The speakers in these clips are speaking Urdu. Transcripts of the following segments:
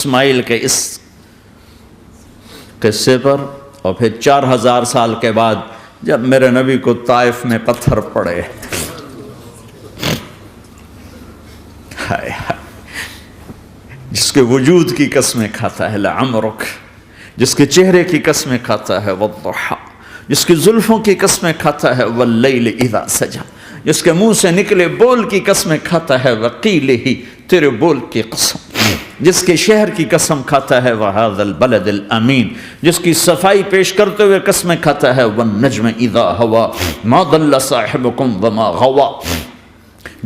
اسماعیل کے اس قصے پر، اور پھر 4000 سال کے بعد جب میرے نبی کو طائف میں پتھر پڑے، ہائے ہائے، جس کے وجود کی قسمیں کھاتا ہے لعمرک، جس کے چہرے کی قسمیں کھاتا ہے والضحی، جس کی زلفوں کی قسمیں کھاتا ہے واللیل اذا سجا، جس کے منہ سے نکلے بول کی قسمیں کھاتا ہے وقیلہ، تیرے بول کی قسم، جس کے شہر کی قسم کھاتا ہے وہذا البلد الامین، جس کی صفائی پیش کرتے ہوئے قسمیں کھاتا ہے والنجم اذا ہوا ما ضل صاحبکم وما غوا،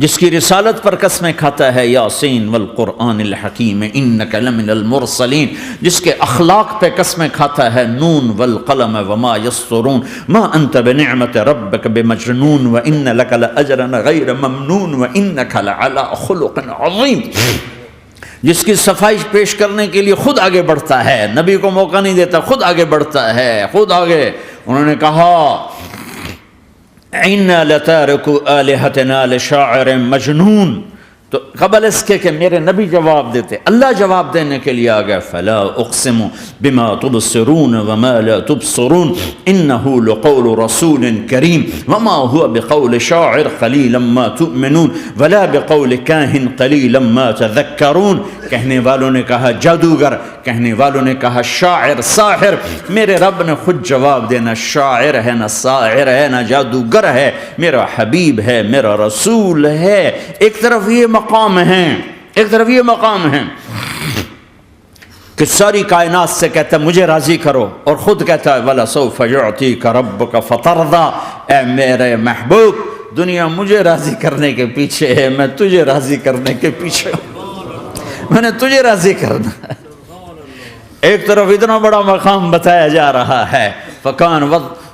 جس کی رسالت پر قسمیں کھاتا ہے یاسین والقرآن الحکیم انک لمن المرسلین، جس کے اخلاق پہ قسمیں کھاتا ہے نون والقلم وما یسطرون ما انت بنعمت ربک بمجنون وان لک لاجرا غیر ممنون وانک لعلی خلق عظیم، جس کی صفائی پیش کرنے کے لیے خود آگے بڑھتا ہے، نبی کو موقع نہیں دیتا، خود آگے بڑھتا ہے، خود آگے۔ انہوں نے کہا اِنَّا لَتَارِكُ آلِهَتِنَا لِشَاعِرٍ مَجْنُونَ، تو قبل اس کے کہ میرے نبی جواب دیتے، اللہ جواب دینے کے لیے آ گیا فَلَا أُقْسِمُ بِمَا تُبْصِرُونَ وَمَا لَا تُبْصِرُونَ إِنَّهُ لَقَوْلُ رَسُولٍ كَرِيمٍ وَمَا هُوَ بِقَوْلِ شَاعِرٍ قَلِيلًا مَا تُؤْمِنُونَ وَلَا بِقَوْلِ كَاهِنٍ قَلِيلًا مَا تَذَكَّرُونَ۔ کہنے والوں نے کہا جادوگر، کہنے والوں نے کہا شاعر، ساحر، میرے رب نے خود جواب دینا، شاعر ہے نہ ساحر ہے نہ جادوگر ہے، میرا حبیب ہے، میرا رسول ہے۔ ایک طرف یہ مقام ہے، ایک طرف یہ مقام ہے کہ ساری کائنات سے کہتا ہے مجھے راضی کرو، اور خود کہتا ہے وَلَسَوْفَ يُعْطِيكَ رَبُّكَ فَتَرْضَىٰ، اے میرے محبوب دنیا مجھے راضی کرنے کے پیچھے ہے، میں تجھے راضی کرنے کے پیچھے ہوں، میں نے تجھے راضی کرنا ہے۔ ایک طرف اتنا بڑا مقام بتایا جا رہا ہے فَكَانَ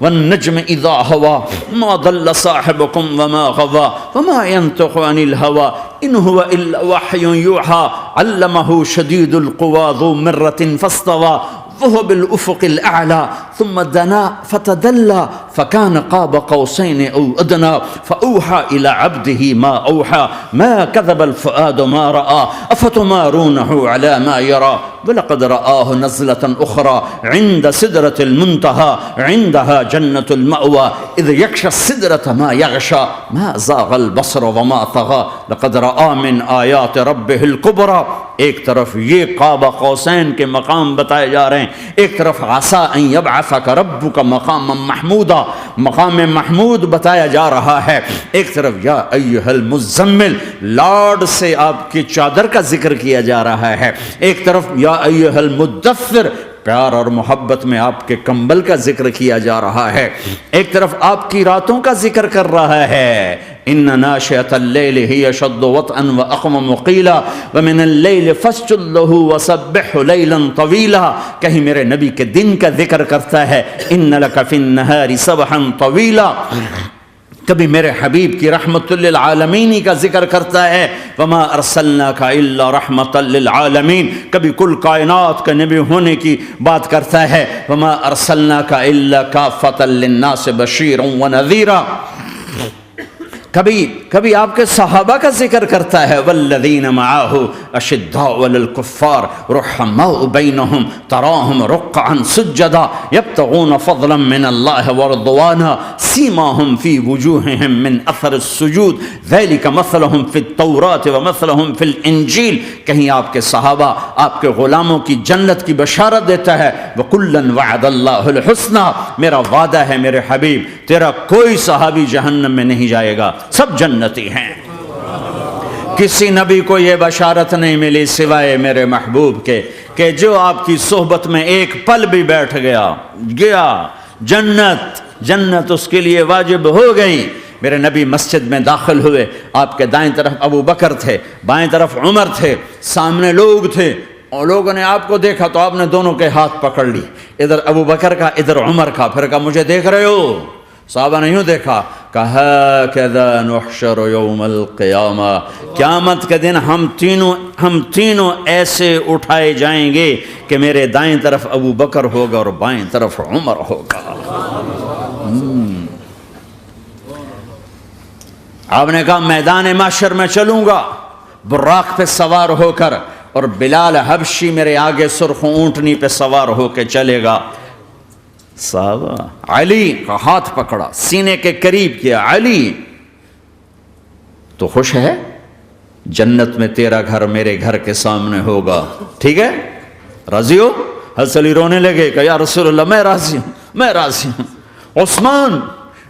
وَالنَّجْمِ إِذَا هَوَىٰ مَا ضَلَّ صَاحِبُكُمْ وَمَا غَوَىٰ وَمَا يَنطِقُ عَنِ الْهَوَىٰ إِنْ هُوَ إِلَّا وَحْيٌ يُوحَىٰ عَلَّمَهُ شَدِيدُ الْقُوَىٰ ذُو مِرَّةٍ فَاسْتَوَىٰ وهو بالأفق الأعلى ثم دنا فتدلى فكان قاب قوسين أو أدنى فأوحى إلى عبده ما أوحى ما كذب الفؤاد ما رأى أفتمارونه على ما يرى ولقد رآه نزلة أخرى عند سدرة المنتهى عندها جنة المأوى إذ يغشى السدرة ما يغشى ما زاغ البصر وما طغى لقد رأى من آيات ربه الكبرى۔ ایک طرف یہ قاب قوسین کے مقام بتائے جا رہے ہیں، ایک طرف عسیٰ ان یبعثک ربک مقاما محمودا، مقام محمود بتایا جا رہا ہے، ایک طرف یا ایھا المزمل لاڈ سے آپ کی چادر کا ذکر کیا جا رہا ہے، ایک طرف یا ایھا المدثر پیار اور محبت میں آپ کے کمبل کا ذکر کیا جا رہا ہے، ایک طرف آپ کی راتوں کا ذکر کر رہا ہے ان ناشئۃ اللیل ہی اشد وطئا واقوم قیلا ومن اللیل فاسجد لہ وسبحہ لیلا طویلا۔ کہیں میرے نبی کے دن کا ذکر کرتا ہے ان لک فی النہار سبحا طویلا، کبھی میرے حبیب کی رحمت للعالمین کا ذکر کرتا ہے وما ارسلناک الا رحمت للعالمین، کبھی کل کائنات کا نبی ہونے کی بات کرتا ہے وما ارسلناک الا کافۃ للناس بشیرا ونذیرا، کبھی آپ کے صحابہ کا ذکر کرتا ہے والذین معہ اشداء علی الکفار رحماء بینہم تراہم رکعا سجدا یبتغون فضلا من اللہ ورضوانا سیماہم فی وجوہہم من اثر السجود ذلک مثلہم فی التوراۃ ومثلہم فی الانجیل۔ کہیں آپ کے صحابہ آپ کے غلاموں کی جنت کی بشارت دیتا ہے وکلا وعد اللہ الحسنی، میرا وعدہ ہے میرے حبیب تیرا کوئی صحابی جہنم میں نہیں جائے گا، سب جنتی ہیں۔ کسی نبی کو یہ بشارت نہیں ملی سوائے میرے محبوب کے کہ جو آپ کی صحبت میں ایک پل بھی بیٹھ گیا جنت اس کے لیے واجب ہو گئی۔ میرے نبی مسجد میں داخل ہوئے، آپ کے دائیں طرف ابو بکر تھے، بائیں طرف عمر تھے، سامنے لوگ تھے، اور لوگوں نے آپ کو دیکھا تو آپ نے دونوں کے ہاتھ پکڑ لی، ادھر ابو بکر کا ادھر عمر کا، پھر کہا مجھے دیکھ رہے ہو؟ صحابہ نے یوں دیکھا، کہا کذا نحشر یوم القیامہ، قیامت کے دن ہم تینوں ایسے اٹھائے جائیں گے کہ میرے دائیں طرف ابو بکر ہوگا اور بائیں طرف عمر ہوگا۔ آپ نے کہا میدان محشر میں چلوں گا، براق پہ سوار ہو کر اور بلال حبشی میرے آگے سرخ اونٹنی پہ سوار ہو کے چلے گا. صحابہ علی کا ہاتھ پکڑا، سینے کے قریب کیا. علی تو خوش ہے؟ جنت میں تیرا گھر میرے گھر کے سامنے ہوگا، ٹھیک ہے؟ راضی ہو؟ حضرت علی رونے لگے کہ یا رسول اللہ میں راضی ہوں، میں راضی ہوں. عثمان،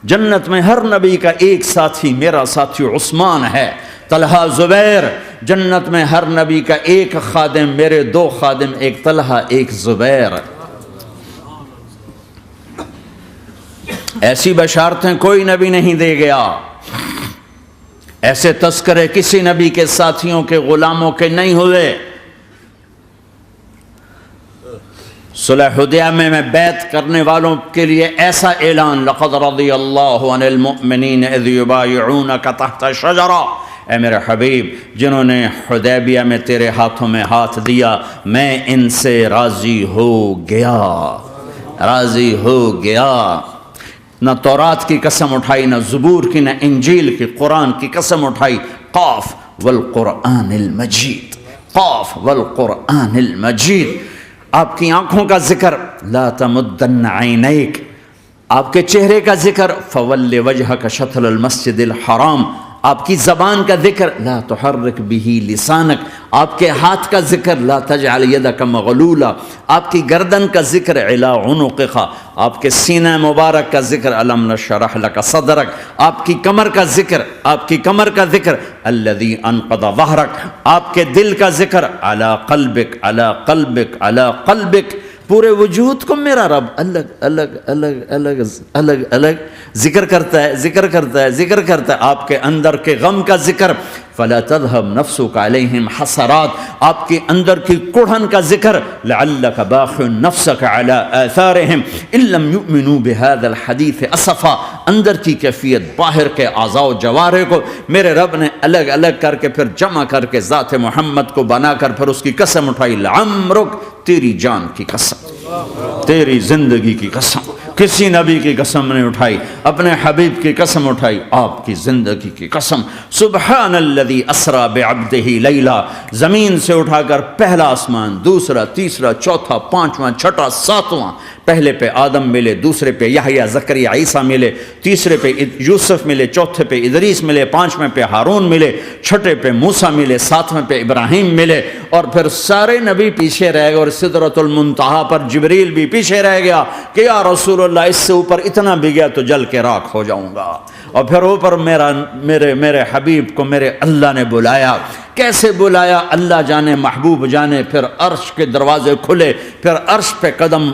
جنت میں ہر نبی کا ایک ساتھی میرا ساتھی عثمان ہے. طلحہ زبیر، جنت میں ہر نبی کا ایک خادم میرے دو خادم، ایک طلحہ ایک زبیر. ایسی بشارتیں کوئی نبی نہیں دے گیا، ایسے تذکرے کسی نبی کے ساتھیوں کے غلاموں کے نہیں ہوئے. صلح حدیبیہ میں بیعت کرنے والوں کے لیے ایسا اعلان، لقد رضی اللہ عن المؤمنین اذ یبایعونک تحت الشجرہ، اے میرے حبیب جنہوں نے حدیبیہ میں تیرے ہاتھوں میں ہاتھ دیا میں ان سے راضی ہو گیا، راضی ہو گیا. نہ تورات کی قسم اٹھائی، نہ زبور کی، نہ انجیل کی، قرآن کی قسم اٹھائی. قاف والقرآن المجید، قاف والقرآن المجید. آپ کی آنکھوں کا ذکر، لا تمدن عینیک، آپ کے چہرے کا ذکر، فول وجہک شطر المسجد الحرام. آپ کی زبان کا ذکر، لا تحرک بہ لسانک. آپ کے ہاتھ کا ذکر، لا تجعل یدک مغلولہ. آپ کی گردن کا ذکر، علی عنقک. آپ کے سینہ مبارک کا ذکر، الم نشرح لک صدرک. آپ کی کمر کا ذکر، آپ کی کمر کا ذکر، الذی انقض ظہرک. آپ کے دل کا ذکر، علی قلبک علی قلبک علی قلبک. پورے وجود کو میرا رب الگ الگ الگ الگ الگ الگ ذکر کرتا ہے، ذکر کرتا ہے، ذکر کرتا ہے. آپ کے اندر کے غم کا ذکر، فلا تذهب نفسك علیہم حسرات. آپ کے اندر کی کڑھن کا ذکر، لعلک باخع نفسك على آثارهم ان لم يؤمنوا بهذا الحديث اسفا. اندر کی کیفیت، باہر کے اعضاء و جوارح کو میرے رب نے الگ الگ کر کے پھر جمع کر کے ذات محمد کو بنا کر پھر اس کی قسم اٹھائی. لعمرک، تیری جان کی قسم، تیری زندگی کی قسم. کسی نبی کی قسم نہیں اٹھائی، اپنے حبیب کی قسم اٹھائی، آپ کی زندگی کی قسم. سبحان الذی اسری بعبدہ لیلا. زمین سے اٹھا کر پہلا آسمان، دوسرا، تیسرا، چوتھا، پانچواں، چھٹا، ساتواں. پہلے پہ آدم ملے، دوسرے پہ یحییٰ، زکریا، عیسیٰ ملے، تیسرے پہ یوسف ملے، چوتھے پہ ادریس ملے، پانچویں پہ ہارون ملے، چھٹے پہ موسیٰ ملے، ساتویں پہ ابراہیم ملے. اور پھر سارے نبی پیچھے رہ گئے اور سدرۃ المنتہا پر جبریل بھی پیچھے رہ گیا کہ یا رسول اللہ اس سے اوپر اتنا بھی گیا تو جل کے راکھ ہو جاؤں گا. اور پھر اوپر میرے حبیب کو میرے اللہ نے بلایا. کیسے بلایا اللہ جانے، محبوب جانے. پھر عرش کے دروازے کھلے، پھر عرش پہ قدم.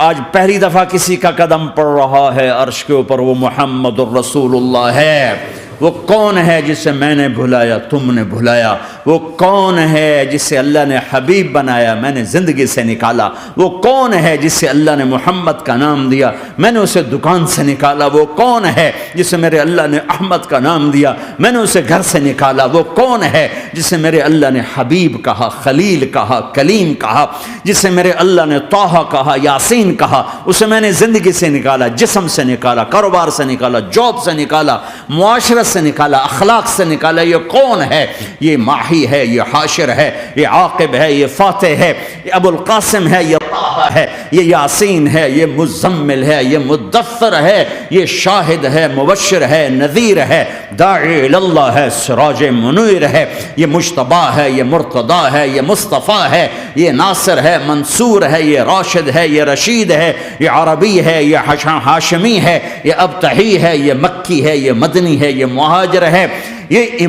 آج پہلی دفعہ کسی کا قدم پڑ رہا ہے عرش کے اوپر، وہ محمد الرسول اللہ ہے. وہ کون ہے جسے میں نے بلایا، تم نے بلایا؟ وہ کون ہے جسے اللہ نے حبیب بنایا، میں نے زندگی سے نکالا؟ وہ کون ہے جسے اللہ نے محمد کا نام دیا، میں نے اسے دکان سے نکالا؟ وہ کون ہے جسے میرے اللہ نے احمد کا نام دیا، میں نے اسے گھر سے نکالا؟ وہ کون ہے جسے میرے اللہ نے حبیب کہا، خلیل کہا، کلیم کہا، جسے میرے اللہ نے طٰہٰ کہا، یاسین کہا؟ اسے میں نے زندگی سے نکالا، جسم سے نکالا، کاروبار سے نکالا، جاب سے نکالا، معاشرت سے نکالا، اخلاق سے نکالا. یہ کون ہے؟ یہ ماہی ہے، یہ حاشر ہے، یہ عاقب ہے، یہ فاتح ہے، یہ ابو القاسم ہے، یہ طٰہٰ ہے، یہ یاسین ہے، یہ مزمل ہے، یہ مدثر ہے، یہ شاہد ہے، مبشر ہے، نذیر ہے، داعی اللہ ہے، سراج منیر ہے، یہ مجتبی ہے، یہ مرتضی ہے، یہ مصطفیٰ ہے، یہ ناصر ہے، منصور ہے، یہ راشد ہے، یہ رشید ہے، یہ عربی ہے، یہ ہاشمی ہے، یہ ابتحی ہے، یہ مکی ہے، یہ مدنی ہے، یہ مہاجر ہے، یہ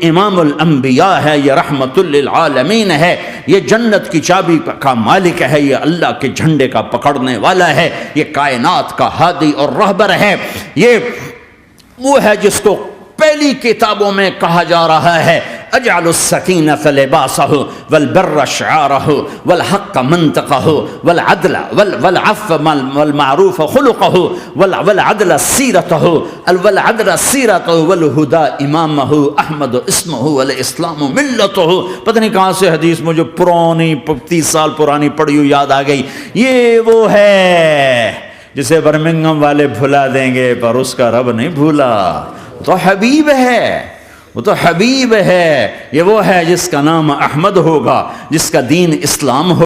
امام الانبیاء ہے، یہ رحمت للعالمین ہے، یہ جنت کی چابی کا مالک ہے، یہ اللہ کے جھنڈے کا پکڑنے والا ہے، یہ کائنات کا ہادی اور رہبر ہے. یہ وہ ہے جس کو پہلی کتابوں میں کہا جا رہا ہے اجعل السکینۃ لباسہ والبر شعارہ والحق منطقہ والعدل والعفو والمعروف خلقہ والعدل سیرتہ والہدى امامہ احمد اسمہ والاسلام ملتہ. پتہ نہیں کہاں سے حدیث مجھے پرانی 30 سال پرانی پڑھی ہوئی یاد آ گئی. یہ وہ ہے جسے برمنگھم والے بھلا دیں گے پر اس کا رب نہیں بھولا. تو حبیب ہے، وہ تو حبیب ہے، یہ وہ ہے جس کا نام احمد ہوگا، جس کا دین اسلام ہو